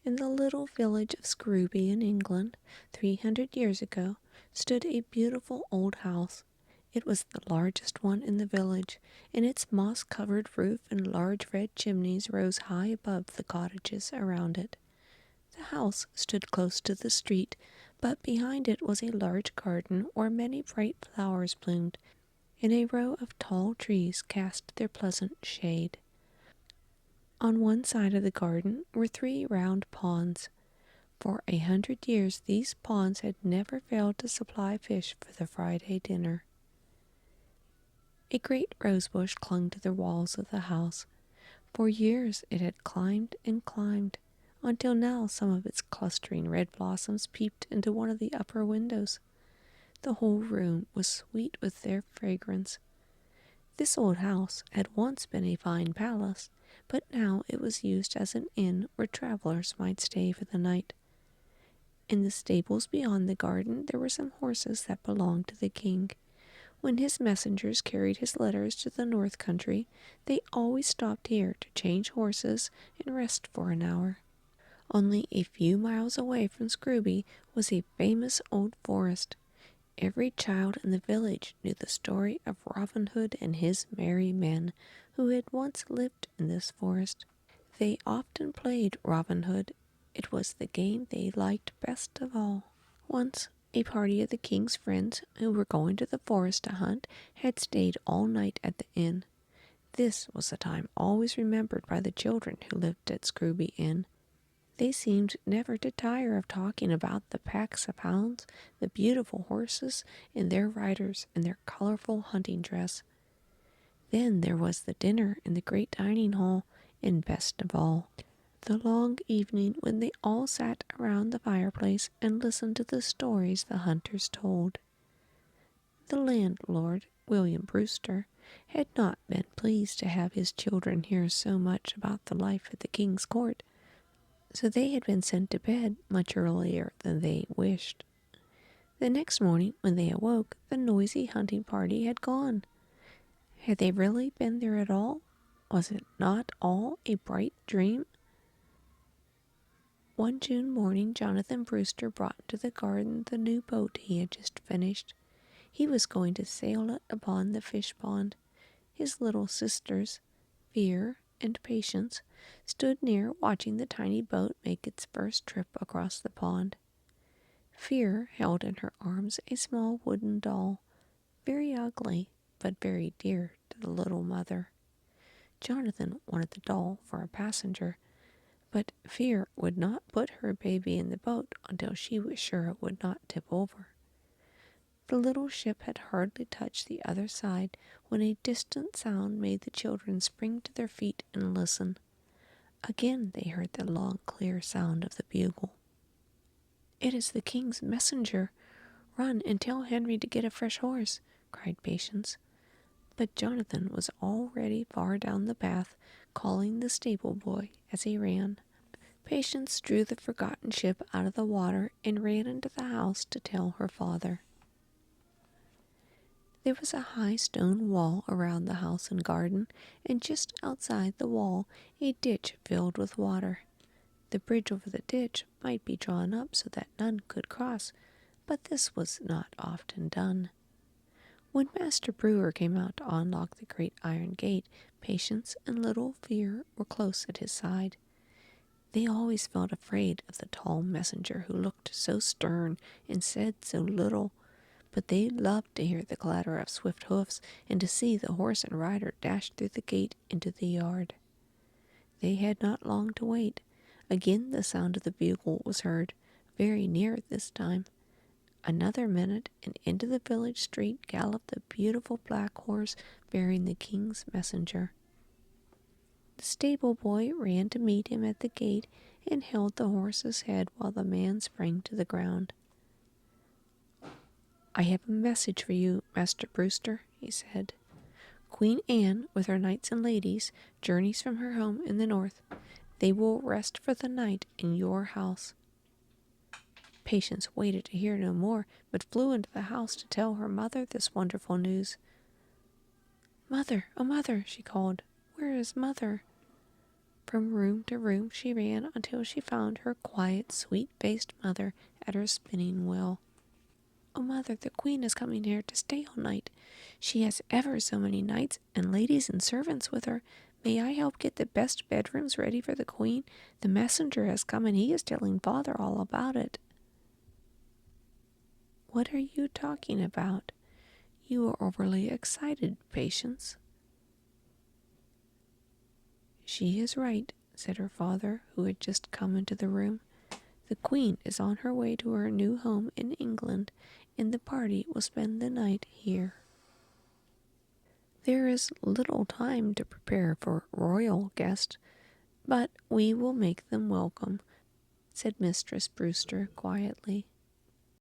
In the little village of Scrooby in England, 300 years ago, stood a beautiful old house. It was the largest one in the village, and its moss-covered roof and large red chimneys rose high above the cottages around it. The house stood close to the street, but behind it was a large garden where many bright flowers bloomed, and a row of tall trees cast their pleasant shade. On one side of the garden were 3 round ponds. For 100 years these ponds had never failed to supply fish for the Friday dinner. A great rosebush clung to the walls of the house. For years it had climbed and climbed, until now some of its clustering red blossoms peeped into one of the upper windows. The whole room was sweet with their fragrance. This old house had once been a fine palace, but now it was used as an inn where travelers might stay for the night. In the stables beyond the garden there were some horses that belonged to the king. When his messengers carried his letters to the north country, they always stopped here to change horses and rest for an hour. Only a few miles away from Scrooby was a famous old forest. Every child in the village knew the story of Robin Hood and his merry men who had once lived in this forest. They often played Robin Hood. It was the game they liked best of all. Once, a party of the king's friends who were going to the forest to hunt had stayed all night at the inn. This was a time always remembered by the children who lived at Scrooby Inn. They seemed never to tire of talking about the packs of hounds, the beautiful horses, and their riders in their colorful hunting dress. Then there was the dinner in the great dining hall, and best of all, the long evening when they all sat around the fireplace and listened to the stories the hunters told. The landlord, William Brewster, had not been pleased to have his children hear so much about the life at the king's court, so they had been sent to bed much earlier than they wished. The next morning, when they awoke, the noisy hunting party had gone. Had they really been there at all? Was it not all a bright dream? One June morning, Jonathan Brewster brought into the garden the new boat he had just finished. He was going to sail it upon the fish pond. His little sisters, Fear and Patience, stood near watching the tiny boat make its first trip across the pond. Fear held in her arms a small wooden doll, very ugly, but very dear to the little mother. Jonathan wanted the doll for a passenger, but Fear would not put her baby in the boat until she was sure it would not tip over. The little ship had hardly touched the other side when a distant sound made the children spring to their feet and listen. Again they heard the long, clear sound of the bugle. "It is the king's messenger. Run and tell Henry to get a fresh horse," cried Patience. But Jonathan was already far down the path, calling the stable boy as he ran. Patience drew the forgotten ship out of the water and ran into the house to tell her father. There was a high stone wall around the house and garden, and just outside the wall a ditch filled with water. The bridge over the ditch might be drawn up so that none could cross, but this was not often done. When Master Brewer came out to unlock the great iron gate, Patience and little Fear were close at his side. They always felt afraid of the tall messenger who looked so stern and said so little, but they loved to hear the clatter of swift hoofs and to see the horse and rider dash through the gate into the yard. They had not long to wait. Again the sound of the bugle was heard, very near this time. Another minute, and into the village street galloped the beautiful black horse bearing the king's messenger. The stable boy ran to meet him at the gate and held the horse's head while the man sprang to the ground. "I have a message for you, Master Brewster," he said. "Queen Anne, with her knights and ladies, journeys from her home in the north. They will rest for the night in your house." Patience waited to hear no more, but flew into the house to tell her mother this wonderful news. "Mother, oh mother," she called, "where is mother?" From room to room she ran until she found her quiet, sweet-faced mother at her spinning wheel. "Oh, Mother, the Queen is coming here to stay all night. She has ever so many knights and ladies and servants with her. May I help get the best bedrooms ready for the Queen? The messenger has come and he is telling Father all about it." "What are you talking about? You are overly excited, Patience." "She is right," said her father, who had just come into the room. "The Queen is on her way to her new home in England, and the party will spend the night here." "There is little time to prepare for royal guests, but we will make them welcome," said Mistress Brewster quietly.